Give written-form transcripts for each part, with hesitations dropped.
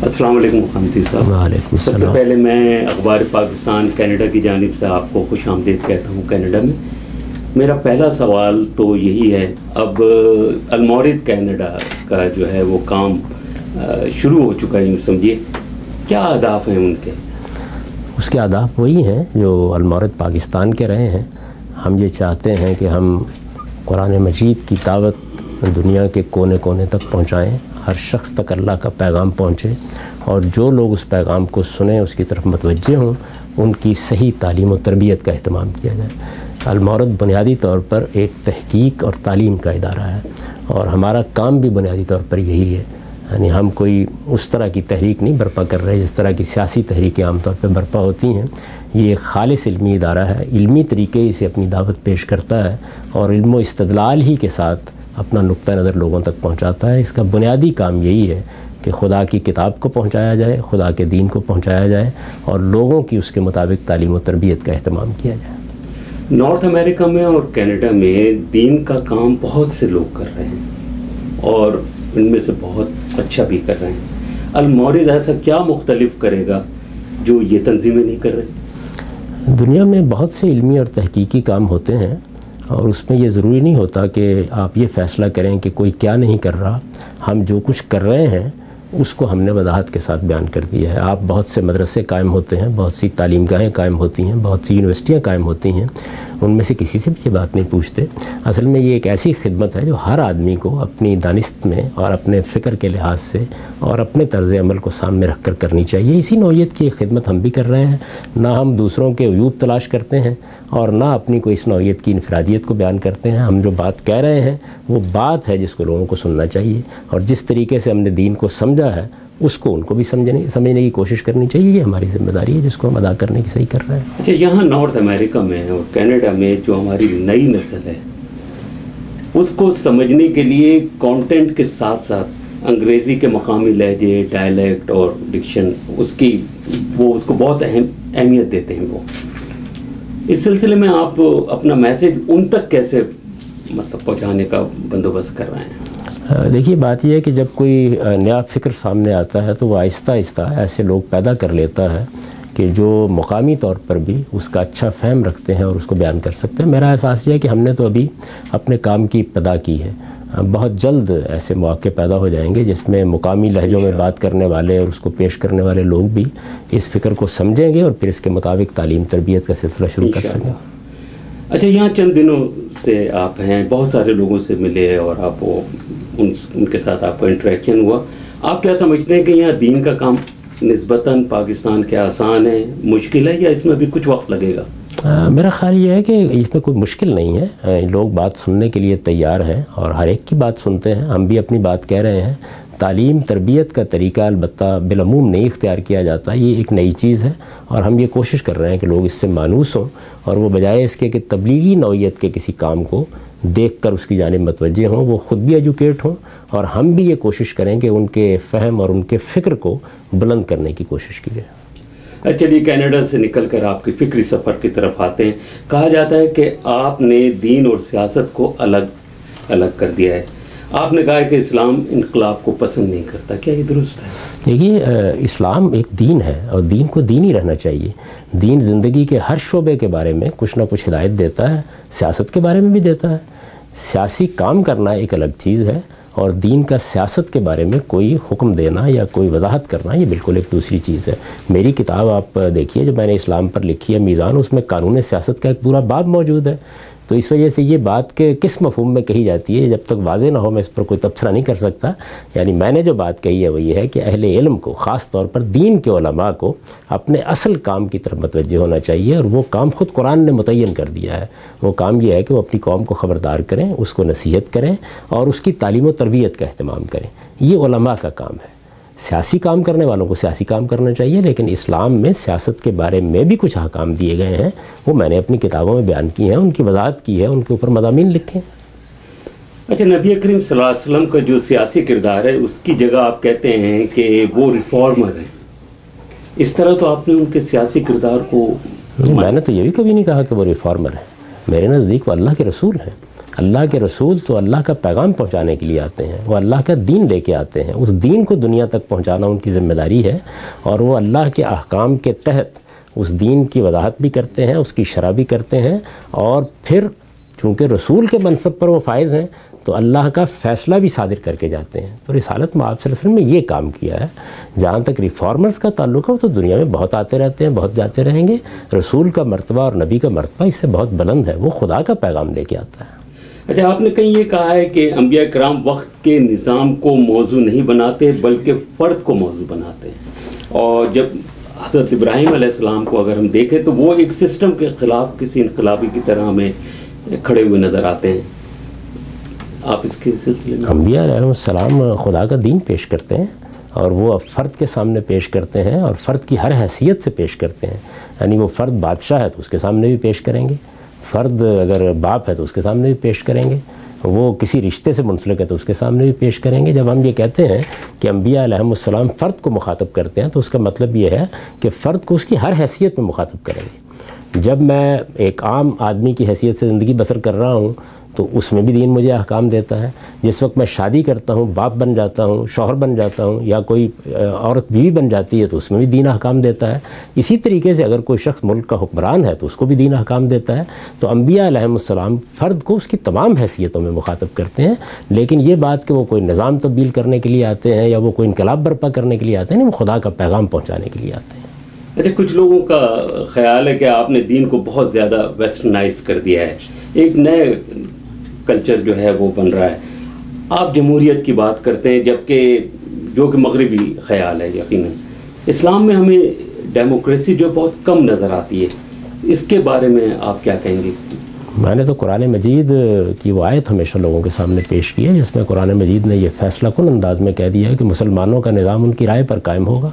السلام علیکم مفتی صاحب. وعلیکم السلام. سب سے پہلے میں اخبار پاکستان کینیڈا کی جانب سے آپ کو خوش آمدید کہتا ہوں کینیڈا میں. میرا پہلا سوال تو یہی ہے، اب المورد کینیڈا کا جو ہے وہ کام شروع ہو چکا ہے، یوں سمجھیے، کیا اہداف ہیں ان کے؟ اس کے اہداف وہی ہیں جو المورد پاکستان کے رہے ہیں. ہم یہ چاہتے ہیں کہ ہم قرآن مجید کی دعوت دنیا کے کونے کونے تک پہنچائیں، ہر شخص تک اللہ کا پیغام پہنچے، اور جو لوگ اس پیغام کو سنیں، اس کی طرف متوجہ ہوں، ان کی صحیح تعلیم و تربیت کا اہتمام کیا جائے. المورد بنیادی طور پر ایک تحقیق اور تعلیم کا ادارہ ہے، اور ہمارا کام بھی بنیادی طور پر یہی ہے. یعنی ہم کوئی اس طرح کی تحریک نہیں برپا کر رہے جس طرح کی سیاسی تحریکیں عام طور پہ برپا ہوتی ہیں. یہ ایک خالص علمی ادارہ ہے، علمی طریقے سے اپنی دعوت پیش کرتا ہے اور علم و استدلال ہی کے ساتھ اپنا نقطہ نظر لوگوں تک پہنچاتا ہے. اس کا بنیادی کام یہی ہے کہ خدا کی کتاب کو پہنچایا جائے، خدا کے دین کو پہنچایا جائے، اور لوگوں کی اس کے مطابق تعلیم و تربیت کا اہتمام کیا جائے. نارتھ امریکہ میں اور کینیڈا میں دین کا کام بہت سے لوگ کر رہے ہیں، اور ان میں سے بہت اچھا بھی کر رہے ہیں. المورد ایسا کیا مختلف کرے گا جو یہ تنظیمیں نہیں کر رہی؟ دنیا میں بہت سے علمی اور تحقیقی کام ہوتے ہیں، اور اس میں یہ ضروری نہیں ہوتا کہ آپ یہ فیصلہ کریں کہ کوئی کیا نہیں کر رہا. ہم جو کچھ کر رہے ہیں اس کو ہم نے وضاحت کے ساتھ بیان کر دیا ہے. آپ بہت سے مدرسے قائم ہوتے ہیں، بہت سی تعلیم گاہیں قائم ہوتی ہیں، بہت سی یونیورسٹیاں قائم ہوتی ہیں، ان میں سے کسی سے بھی یہ بات نہیں پوچھتے. اصل میں یہ ایک ایسی خدمت ہے جو ہر آدمی کو اپنی دانست میں اور اپنے فکر کے لحاظ سے اور اپنے طرز عمل کو سامنے رکھ کر کرنی چاہیے. اسی نوعیت کی ایک خدمت ہم بھی کر رہے ہیں. نہ ہم دوسروں کے عیوب تلاش کرتے ہیں اور نہ اپنی کوئی اس نوعیت کی انفرادیت کو بیان کرتے ہیں. ہم جو بات کہہ رہے ہیں وہ بات ہے جس کو لوگوں کو سننا چاہیے، اور جس طریقے سے ہم نے دین کو سمجھا ہے اس کو ان کو بھی سمجھنے کی کوشش کرنی چاہیے. یہ ہماری ذمہ داری ہے جس کو ہم ادا کرنے کی صحیح کر رہے ہیں. اچھا، یہاں نارتھ امریکہ میں اور کینیڈا میں جو ہماری نئی نسل ہے اس کو سمجھنے کے لیے کانٹینٹ کے ساتھ ساتھ انگریزی کے مقامی لہجے، ڈائلیکٹ اور ڈکشن اس کو بہت اہمیت دیتے ہیں. وہ اس سلسلے میں آپ اپنا میسیج ان تک کیسے پہنچانے کا بندوبست کر رہے ہیں؟ دیکھیے، بات یہ ہے کہ جب کوئی نیا فکر سامنے آتا ہے تو وہ آہستہ آہستہ ایسے لوگ پیدا کر لیتا ہے کہ جو مقامی طور پر بھی اس کا اچھا فہم رکھتے ہیں اور اس کو بیان کر سکتے ہیں. میرا احساس یہ ہے کہ ہم نے تو ابھی اپنے کام کی ابتدا کی ہے. بہت جلد ایسے مواقع پیدا ہو جائیں گے جس میں مقامی لہجوں میں بات کرنے والے اور اس کو پیش کرنے والے لوگ بھی اس فکر کو سمجھیں گے اور پھر اس کے مطابق تعلیم تربیت کا سلسلہ شروع کر سکیں گے. اچھا، یہاں چند دنوں سے آپ ہیں، بہت سارے لوگوں سے ملے اور آپ ان کے ساتھ آپ کا انٹریکشن ہوا. آپ کیا سمجھتے ہیں کہ یہاں دین کا کام نسبتاً پاکستان کے آسان ہے، مشکل ہے، یا اس میں بھی کچھ وقت لگے گا؟ میرا خیال یہ ہے کہ اس میں کوئی مشکل نہیں ہے. لوگ بات سننے کے لیے تیار ہیں اور ہر ایک کی بات سنتے ہیں. ہم بھی اپنی بات کہہ رہے ہیں. تعلیم تربیت کا طریقہ البتہ بالعموم نہیں اختیار کیا جاتا. یہ ایک نئی چیز ہے اور ہم یہ کوشش کر رہے ہیں کہ لوگ اس سے مانوس ہوں، اور وہ بجائے اس کے کہ تبلیغی نوعیت کے کسی کام کو دیکھ کر اس کی جانب متوجہ ہوں، وہ خود بھی ایجوکیٹ ہوں، اور ہم بھی یہ کوشش کریں کہ ان کے فہم اور ان کے فکر کو بلند کرنے کی کوشش کی جائے. چلیے، کینیڈا سے نکل کر آپ کے فکری سفر کی طرف آتے ہیں. کہا جاتا ہے کہ آپ نے دین اور سیاست کو الگ کر دیا ہے. آپ نے کہا کہ اسلام انقلاب کو پسند نہیں کرتا، کیا یہ درست ہے؟ دیکھیے، اسلام ایک دین ہے اور دین کو دین ہی رہنا چاہیے. دین زندگی کے ہر شعبے کے بارے میں کچھ نہ کچھ ہدایت دیتا ہے، سیاست کے بارے میں بھی دیتا ہے. سیاسی کام کرنا ایک الگ چیز ہے، اور دین کا سیاست کے بارے میں کوئی حکم دینا یا کوئی وضاحت کرنا یہ بالکل ایک دوسری چیز ہے. میری کتاب آپ دیکھیے جو میں نے اسلام پر لکھی ہے، میزان، اس میں قانون سیاست کا ایک پورا باب موجود ہے. تو اس وجہ سے یہ بات کہ کس مفہوم میں کہی جاتی ہے، جب تک واضح نہ ہو میں اس پر کوئی تبصرہ نہیں کر سکتا. یعنی میں نے جو بات کہی ہے وہ یہ ہے کہ اہل علم کو، خاص طور پر دین کے علماء کو، اپنے اصل کام کی طرف متوجہ ہونا چاہیے، اور وہ کام خود قرآن نے متعین کر دیا ہے. وہ کام یہ ہے کہ وہ اپنی قوم کو خبردار کریں، اس کو نصیحت کریں اور اس کی تعلیم و تربیت کا اہتمام کریں. یہ علماء کا کام ہے. سیاسی کام کرنے والوں کو سیاسی کام کرنا چاہیے، لیکن اسلام میں سیاست کے بارے میں بھی کچھ احکام دیے گئے ہیں، وہ میں نے اپنی کتابوں میں بیان کی ہیں، ان کی وضاحت کی ہے، ان کے اوپر مضامین لکھے. اچھا، نبی کریم صلی اللہ علیہ وسلم کا جو سیاسی کردار ہے اس کی جگہ آپ کہتے ہیں کہ وہ ریفارمر ہیں. اس طرح تو آپ نے ان کے سیاسی کردار کو... میں نے تو یہ بھی کبھی نہیں کہا کہ وہ ریفارمر ہیں. میرے نزدیک وہ اللہ کے رسول ہیں. اللہ کے رسول تو اللہ کا پیغام پہنچانے کے لیے آتے ہیں، وہ اللہ کا دین لے کے آتے ہیں، اس دین کو دنیا تک پہنچانا ان کی ذمہ داری ہے، اور وہ اللہ کے احکام کے تحت اس دین کی وضاحت بھی کرتے ہیں، اس کی شرح بھی کرتے ہیں، اور پھر چونکہ رسول کے منصب پر وہ فائز ہیں تو اللہ کا فیصلہ بھی صادر کر کے جاتے ہیں۔ تو رسالت مآب صلی اللہ علیہ وسلم نے یہ کام کیا ہے۔ جہاں تک ریفارمرز کا تعلق ہے وہ تو دنیا میں بہت آتے رہتے ہیں، بہت جاتے رہیں گے۔ رسول کا مرتبہ اور نبی کا مرتبہ اس سے بہت بلند ہے، وہ خدا کا پیغام لے کے آتا ہے۔ اچھا، آپ نے کہیں یہ کہا ہے کہ انبیاء کرام وقت کے نظام کو موضوع نہیں بناتے بلکہ فرد کو موضوع بناتے ہیں، اور جب حضرت ابراہیم علیہ السلام کو اگر ہم دیکھیں تو وہ ایک سسٹم کے خلاف کسی انقلابی کی طرح ہمیں کھڑے ہوئے نظر آتے ہیں۔ آپ اس کے سلسلے میں؟ انبیاء علیہ السلام خدا کا دین پیش کرتے ہیں، اور وہ اب فرد کے سامنے پیش کرتے ہیں، اور فرد کی ہر حیثیت سے پیش کرتے ہیں۔ یعنی وہ فرد بادشاہ ہے تو اس کے سامنے بھی پیش کریں گے، فرد اگر باپ ہے تو اس کے سامنے بھی پیش کریں گے، وہ کسی رشتے سے منسلک ہے تو اس کے سامنے بھی پیش کریں گے۔ جب ہم یہ کہتے ہیں کہ انبیاء علیہ السلام فرد کو مخاطب کرتے ہیں تو اس کا مطلب یہ ہے کہ فرد کو اس کی ہر حیثیت میں مخاطب کریں گے۔ جب میں ایک عام آدمی کی حیثیت سے زندگی بسر کر رہا ہوں تو اس میں بھی دین مجھے احکام دیتا ہے۔ جس وقت میں شادی کرتا ہوں، باپ بن جاتا ہوں، شوہر بن جاتا ہوں، یا کوئی عورت بیوی بن جاتی ہے تو اس میں بھی دین احکام دیتا ہے۔ اسی طریقے سے اگر کوئی شخص ملک کا حکمران ہے تو اس کو بھی دین احکام دیتا ہے۔ تو انبیاء علیہ السلام فرد کو اس کی تمام حیثیتوں میں مخاطب کرتے ہیں، لیکن یہ بات کہ وہ کوئی نظام تبدیل کرنے کے لیے آتے ہیں یا وہ کوئی انقلاب برپا کرنے کے لیے آتے ہیں، نہیں، وہ خدا کا پیغام پہنچانے کے لیے آتے ہیں۔ اچھا، کچھ لوگوں کا خیال ہے کہ آپ نے دین کو بہت زیادہ ویسٹرنائز کر دیا ہے، ایک نئے کلچر جو ہے وہ بن رہا ہے۔ آپ جمہوریت کی بات کرتے ہیں، جبکہ جو کہ مغربی خیال ہے یقیناً۔ اسلام میں ہمیں ڈیموکریسی جو بہت کم نظر آتی ہے، اس کے بارے میں آپ کیا کہیں گے؟ میں نے تو قرآن مجید کی وہ آیت ہمیشہ لوگوں کے سامنے پیش کی ہے، جس میں قرآن مجید نے یہ فیصلہ کن انداز میں کہہ دیا ہے کہ مسلمانوں کا نظام ان کی رائے پر قائم ہوگا۔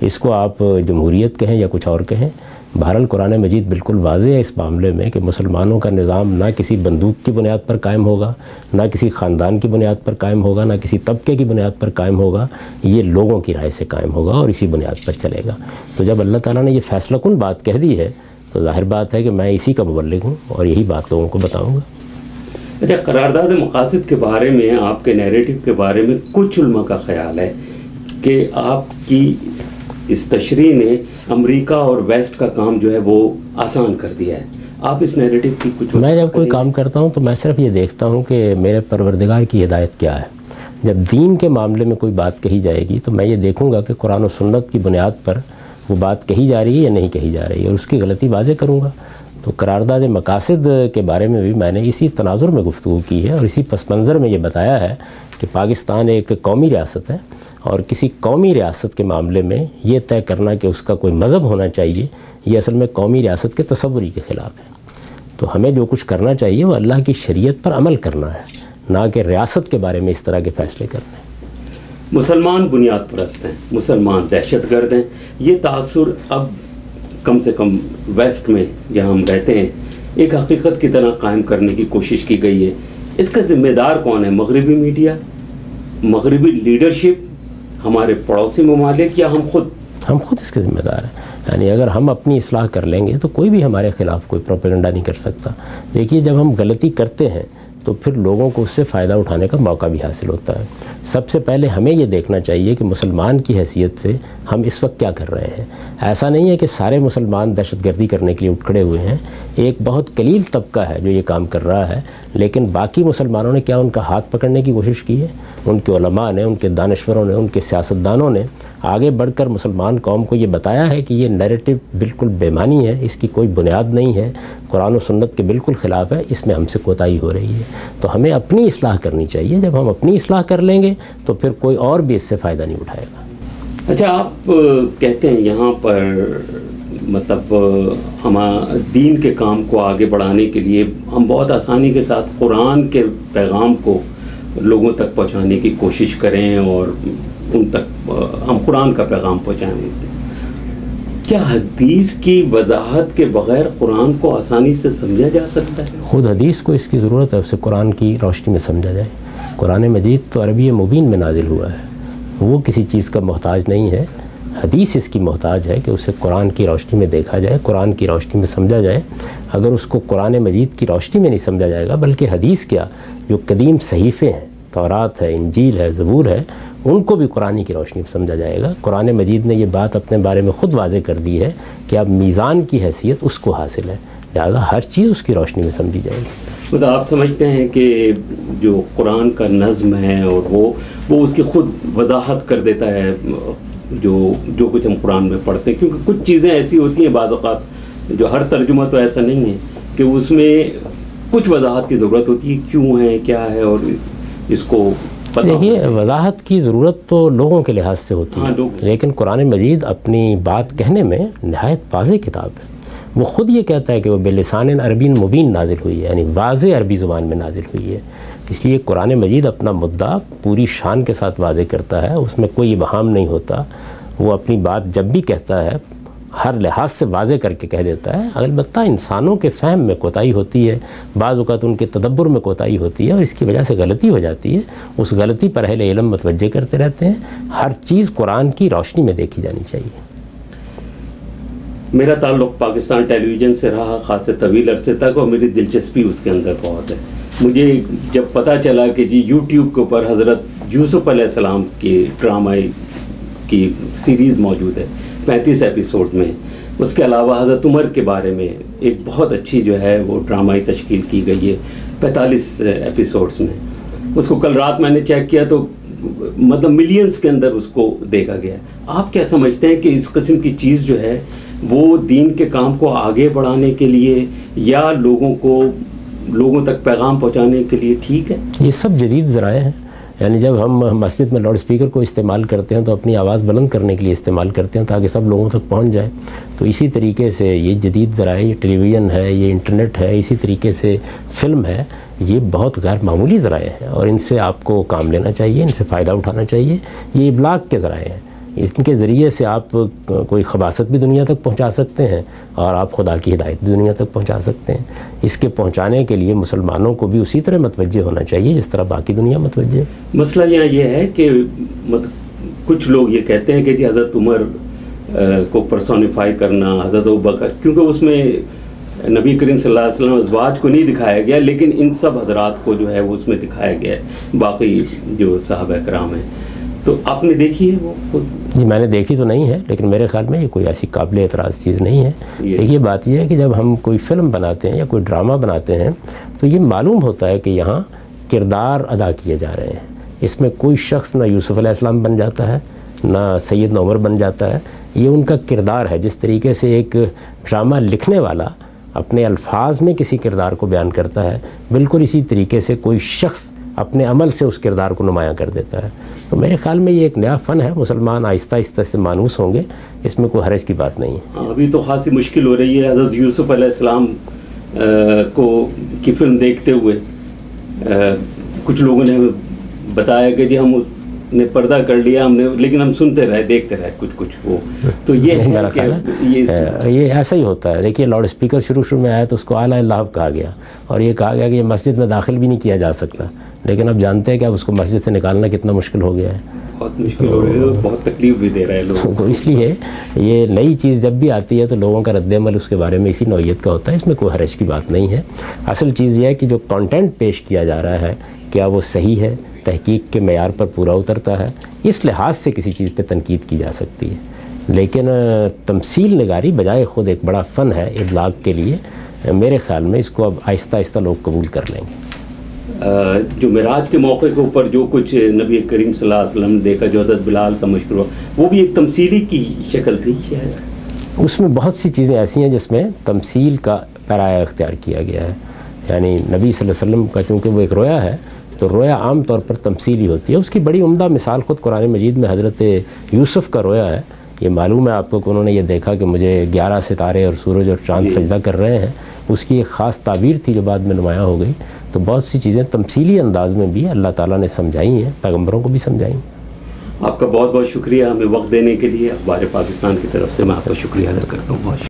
اس کو آپ جمہوریت کہیں یا کچھ اور کہیں، بہرحال قرآن مجید بالکل واضح ہے اس معاملے میں کہ مسلمانوں کا نظام نہ کسی بندوق کی بنیاد پر قائم ہوگا، نہ کسی خاندان کی بنیاد پر قائم ہوگا، نہ کسی طبقے کی بنیاد پر قائم ہوگا، یہ لوگوں کی رائے سے قائم ہوگا اور اسی بنیاد پر چلے گا۔ تو جب اللہ تعالیٰ نے یہ فیصلہ کن بات کہہ دی ہے تو ظاہر بات ہے کہ میں اسی کا مبلغ ہوں اور یہی بات لوگوں کو بتاؤں گا۔ اچھا، قرارداد مقاصد کے بارے میں، آپ کے نیریٹو کے بارے میں کچھ علماء کا خیال ہے کہ آپ کی اس تشریح نے امریکہ اور ویسٹ کا کام جو ہے وہ آسان کر دیا ہے۔ آپ اس نیریٹو کی کچھ؟ میں جب کوئی کام کرتا ہوں تو میں صرف یہ دیکھتا ہوں کہ میرے پروردگار کی ہدایت کیا ہے۔ جب دین کے معاملے میں کوئی بات کہی جائے گی تو میں یہ دیکھوں گا کہ قرآن و سنت کی بنیاد پر وہ بات کہی جا رہی ہے یا نہیں کہی جا رہی ہے، اور اس کی غلطی واضح کروں گا۔ تو قرارداد مقاصد کے بارے میں بھی میں نے اسی تناظر میں گفتگو کی ہے اور اسی پس منظر میں یہ بتایا ہے کہ پاکستان ایک قومی ریاست ہے، اور کسی قومی ریاست کے معاملے میں یہ طے کرنا کہ اس کا کوئی مذہب ہونا چاہیے، یہ اصل میں قومی ریاست کے تصوری کے خلاف ہے۔ تو ہمیں جو کچھ کرنا چاہیے وہ اللہ کی شریعت پر عمل کرنا ہے، نہ کہ ریاست کے بارے میں اس طرح کے فیصلے کرنے ہیں۔ مسلمان بنیاد پرست ہیں، مسلمان دہشت گرد ہیں، یہ تاثر اب کم سے کم ویسٹ میں جہاں ہم رہتے ہیں ایک حقیقت کی طرح قائم کرنے کی کوشش کی گئی ہے۔ اس کا ذمہ دار کون ہے؟ مغربی میڈیا، مغربی لیڈرشپ، ہمارے پڑوسی ممالک، یا ہم خود؟ ہم خود اس کے ذمہ دار ہیں۔ یعنی اگر ہم اپنی اصلاح کر لیں گے تو کوئی بھی ہمارے خلاف کوئی پروپیگنڈا نہیں کر سکتا۔ دیکھیے، جب ہم غلطی کرتے ہیں تو پھر لوگوں کو اس سے فائدہ اٹھانے کا موقع بھی حاصل ہوتا ہے۔ سب سے پہلے ہمیں یہ دیکھنا چاہیے کہ مسلمان کی حیثیت سے ہم اس وقت کیا کر رہے ہیں۔ ایسا نہیں ہے کہ سارے مسلمان دہشت گردی کرنے کے لیے اٹھ کھڑے ہوئے ہیں، ایک بہت قلیل طبقہ ہے جو یہ کام کر رہا ہے، لیکن باقی مسلمانوں نے کیا ان کا ہاتھ پکڑنے کی کوشش کی ہے؟ ان کے علماء نے، ان کے دانشوروں نے، ان کے سیاستدانوں نے آگے بڑھ کر مسلمان قوم کو یہ بتایا ہے کہ یہ نیریٹو بالکل بے معنی ہے، اس کی کوئی بنیاد نہیں ہے، قرآن و سنت کے بالکل خلاف ہے، اس میں ہم سے کوتاہی ہو رہی ہے۔ تو ہمیں اپنی اصلاح کرنی چاہیے۔ جب ہم اپنی اصلاح کر لیں گے تو پھر کوئی اور بھی اس سے فائدہ نہیں اٹھائے گا۔ اچھا، آپ کہتے ہیں یہاں پر مطلب ہم دین کے کام کو آگے بڑھانے کے لیے ہم بہت آسانی کے ساتھ قرآن کے پیغام کو لوگوں تک پہنچانے کی کوشش کریں اور ان تک ہم قرآن کا پیغام پہنچانے دیں۔ کیا حدیث کی وضاحت کے بغیر قرآن کو آسانی سے سمجھا جا سکتا ہے؟ خود حدیث کو اس کی ضرورت ہے، اسے قرآن کی روشنی میں سمجھا جائے۔ قرآن مجید تو عربی مبین میں نازل ہوا ہے، وہ کسی چیز کا محتاج نہیں ہے۔ حدیث اس کی محتاج ہے کہ اسے قرآن کی روشنی میں دیکھا جائے، قرآن کی روشنی میں سمجھا جائے۔ اگر اس کو قرآن مجید کی روشنی میں نہیں سمجھا جائے گا، بلکہ حدیث کیا جو قدیم صحیفے ہیں، تورات ہے، انجیل ہے، زبور ہے، ان کو بھی قرآن کی روشنی میں سمجھا جائے گا۔ قرآن مجید نے یہ بات اپنے بارے میں خود واضح کر دی ہے کہ اب میزان کی حیثیت اس کو حاصل ہے، لہذا ہر چیز اس کی روشنی میں سمجھی جائے گی۔ خود آپ سمجھتے ہیں کہ جو قرآن کا نظم ہے اور وہ اس کی خود وضاحت کر دیتا ہے جو کچھ ہم قرآن میں پڑھتے ہیں، کیونکہ کچھ چیزیں ایسی ہوتی ہیں بعض اوقات جو ہر ترجمہ تو ایسا نہیں ہے کہ اس میں کچھ وضاحت کی ضرورت ہوتی ہے، کیوں ہے، کیا ہے، اور اس کو دیکھیے وضاحت کی ضرورت تو لوگوں کے لحاظ سے ہوتی ہے، لیکن قرآن مجید اپنی بات کہنے میں نہایت واضح کتاب ہے۔ وہ خود یہ کہتا ہے کہ وہ بلسان عربی مبین نازل ہوئی ہے، یعنی واضح عربی زبان میں نازل ہوئی ہے۔ اس لیے قرآن مجید اپنا مدعا پوری شان کے ساتھ واضح کرتا ہے، اس میں کوئی ابہام نہیں ہوتا۔ وہ اپنی بات جب بھی کہتا ہے ہر لحاظ سے واضح کر کے کہہ دیتا ہے۔ البتہ انسانوں کے فہم میں کوتاہی ہوتی ہے، بعض اوقات ان کے تدبر میں کوتاہی ہوتی ہے، اور اس کی وجہ سے غلطی ہو جاتی ہے۔ اس غلطی پر اہل علم متوجہ کرتے رہتے ہیں۔ ہر چیز قرآن کی روشنی میں دیکھی جانی چاہیے۔ میرا تعلق پاکستان ٹیلی ویژن سے رہا خاصے طویل عرصے تک، اور میری دلچسپی اس کے اندر بہت ہے۔ مجھے جب پتہ چلا کہ جی یوٹیوب کے اوپر حضرت یوسف علیہ السلام کی ڈرامائی کی سیریز موجود ہے 35 ایپیسوڈ میں، اس کے علاوہ حضرت عمر کے بارے میں ایک بہت اچھی جو ہے وہ ڈرامائی تشکیل کی گئی ہے 45 ایپیسوڈز میں، اس کو کل رات میں نے چیک کیا تو مطلب ملینز کے اندر اس کو دیکھا گیا۔ آپ کیا سمجھتے ہیں کہ اس قسم کی چیز جو ہے وہ دین کے کام کو آگے بڑھانے کے لیے یا لوگوں تک پیغام پہنچانے کے لیے ٹھیک ہے؟ یہ سب جدید ذرائع ہیں، یعنی جب ہم مسجد میں لاؤڈ اسپیکر کو استعمال کرتے ہیں تو اپنی آواز بلند کرنے کے لیے استعمال کرتے ہیں تاکہ سب لوگوں تک پہنچ جائے۔ تو اسی طریقے سے یہ جدید ذرائع، یہ ٹیلی ویژن ہے، یہ انٹرنیٹ ہے، اسی طریقے سے فلم ہے، یہ بہت غیر معمولی ذرائع ہیں، اور ان سے آپ کو کام لینا چاہیے، ان سے فائدہ اٹھانا چاہیے۔ یہ ابلاغ کے ذرائع ہیں، ان کے ذریعے سے آپ کوئی خباثت بھی دنیا تک پہنچا سکتے ہیں اور آپ خدا کی ہدایت بھی دنیا تک پہنچا سکتے ہیں۔ اس کے پہنچانے کے لیے مسلمانوں کو بھی اسی طرح متوجہ ہونا چاہیے جس طرح باقی دنیا متوجہ ہے۔ مسئلہ یہاں یہ ہے کہ کچھ لوگ یہ کہتے ہیں کہ جی حضرت عمر کو پرسونیفائی کرنا، حضرت ابوبکر، کیونکہ اس میں نبی کریم صلی اللہ علیہ وسلم ازواج کو نہیں دکھایا گیا، لیکن ان سب حضرات کو جو ہے وہ اس میں دکھایا گیا ہے، باقی جو صحابہ کرام ہیں۔ تو آپ نے دیکھی ہے وہ خود؟ جی میں نے دیکھی تو نہیں ہے، لیکن میرے خیال میں یہ کوئی ایسی قابل اعتراض چیز نہیں ہے۔ دیکھیے بات یہ ہے کہ جب ہم کوئی فلم بناتے ہیں یا کوئی ڈرامہ بناتے ہیں تو یہ معلوم ہوتا ہے کہ یہاں کردار ادا کیے جا رہے ہیں۔ اس میں کوئی شخص نہ یوسف علیہ السلام بن جاتا ہے، نہ سیدنا عمر بن جاتا ہے، یہ ان کا کردار ہے۔ جس طریقے سے ایک ڈرامہ لکھنے والا اپنے الفاظ میں کسی کردار کو بیان کرتا ہے، بالکل اسی طریقے سے کوئی شخص اپنے عمل سے اس کردار کو نمایاں کر دیتا ہے۔ تو میرے خیال میں یہ ایک نیا فن ہے، مسلمان آہستہ آہستہ سے مانوس ہوں گے، اس میں کوئی حرج کی بات نہیں ہے۔ ابھی تو خاصی مشکل ہو رہی ہے حضرت یوسف علیہ السلام کی فلم دیکھتے ہوئے۔ کچھ لوگوں نے بتایا کہ جی ہم نے پردہ کر لیا، ہم نے، لیکن ہم سنتے رہے، دیکھتے رہے کچھ وہ۔ تو یہ میرا خیال ہے یہ ایسا ہی ہوتا ہے۔ دیکھیے لاؤڈ اسپیکر شروع میں آیا تو اس کو اعلیٰ اللہب کہا گیا، اور یہ کہا گیا کہ یہ مسجد میں داخل بھی نہیں کیا جا سکتا، لیکن اب جانتے ہیں کہ اب اس کو مسجد سے نکالنا کتنا مشکل ہو گیا ہے، بہت مشکل ہو رہی ہے، بہت تکلیف بھی دے رہا ہے لوگوں کو۔ تو اس لیے یہ نئی چیز جب بھی آتی ہے تو لوگوں کا رد عمل اس کے بارے میں اسی نوعیت کا ہوتا ہے، اس میں کوئی حرج کی بات نہیں ہے۔ اصل چیز یہ ہے کہ جو کانٹینٹ پیش کیا جا رہا ہے کیا وہ صحیح ہے، تحقیق کے معیار پر پورا اترتا ہے، اس لحاظ سے کسی چیز پہ تنقید کی جا سکتی ہے۔ لیکن تمثیل نگاری بجائے خود ایک بڑا فن ہے ابلاغ کے لیے، میرے خیال میں اس کو اب آہستہ آہستہ لوگ قبول کر لیں گے۔ جو معراج کے موقع کے اوپر جو کچھ نبی کریم صلی اللہ علیہ وسلم نے دیکھا، جو حضرت بلال کا مشکل ہوا، وہ بھی ایک تمثیلی کی شکل تھی شاید؟ اس میں بہت سی چیزیں ایسی ہیں جس میں تمثیل کا پیرایا اختیار کیا گیا ہے، یعنی نبی صلی اللہ علیہ وسلم کا چونکہ وہ ایک رویا ہے تو رویا عام طور پر تمثیلی ہوتی ہے۔ اس کی بڑی عمدہ مثال خود قرآن مجید میں حضرت یوسف کا رویا ہے۔ یہ معلوم ہے آپ کو کہ انہوں نے یہ دیکھا کہ مجھے 11 ستارے اور سورج اور چاند سجدہ کر رہے ہیں، اس کی ایک خاص تعبیر تھی جو بعد میں نمایاں ہو گئی۔ تو بہت سی چیزیں تمثیلی انداز میں بھی اللہ تعالیٰ نے سمجھائی ہیں، پیغمبروں کو بھی سمجھائی ہیں۔ آپ کا بہت بہت شکریہ ہمیں وقت دینے کے لیے۔ اخبار پاکستان کی طرف سے میں آپ کا شکریہ ادا کرتا ہوں۔ بہت